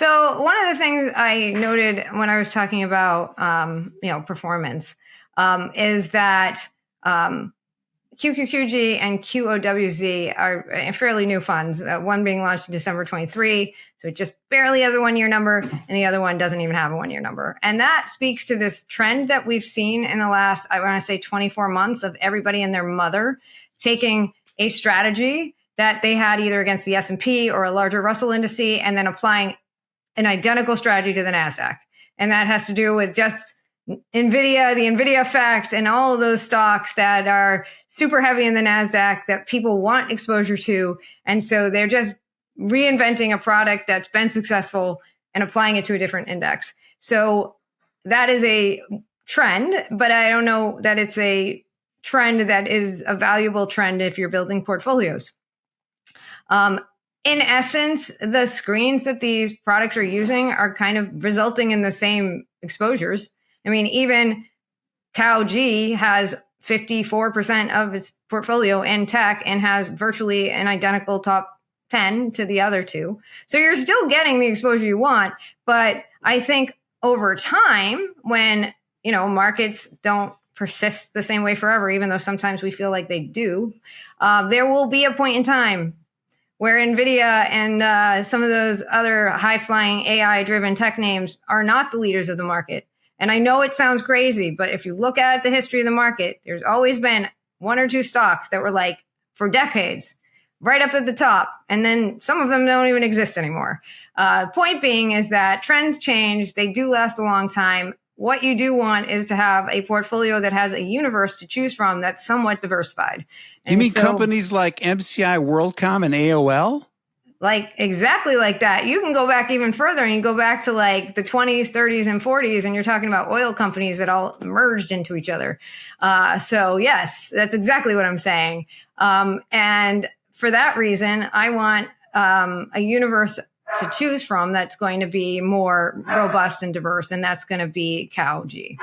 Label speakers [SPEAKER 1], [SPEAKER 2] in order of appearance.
[SPEAKER 1] So one of the things I noted when I was talking about, performance, is that QQQG and QOWZ are fairly new funds, one being launched in December 23. So it just barely has a 1-year number, and the other one doesn't even have a 1-year number. And that speaks to this trend that we've seen in the last, I want to say 24 months, of everybody and their mother taking a strategy that they had either against the S&P or a larger Russell indice and then applying an identical strategy to the NASDAQ. And that has to do with just NVIDIA, the NVIDIA effect, and all of those stocks that are super heavy in the NASDAQ that people want exposure to. And so they're just reinventing a product that's been successful and applying it to a different index. So that is a trend, but I don't know that it's a trend that is a valuable trend if you're building portfolios. In essence, the screens that these products are using are kind of resulting in the same exposures. I mean, even COWG has 54% of its portfolio in tech and has virtually an identical top 10 to the other two. So you're still getting the exposure you want. But I think over time, when, markets don't persist the same way forever, even though sometimes we feel like they do, there will be a point in time where NVIDIA and some of those other high-flying AI-driven tech names are not the leaders of the market. And I know it sounds crazy, but if you look at the history of the market, there's always been one or two stocks that were like, for decades, right up at the top. And then some of them don't even exist anymore. Point being is that trends change. They do last a long time. What you do want is to have a portfolio that has a universe to choose from that's somewhat diversified.
[SPEAKER 2] You mean companies like MCI, WorldCom, and AOL?
[SPEAKER 1] Like exactly like that. You can go back even further and you go back to like the 20s, 30s, and 40s, and you're talking about oil companies that all merged into each other. So yes, that's exactly what I'm saying. And for that reason, I want a universe to choose from that's going to be more robust and diverse, and that's going to be COWG.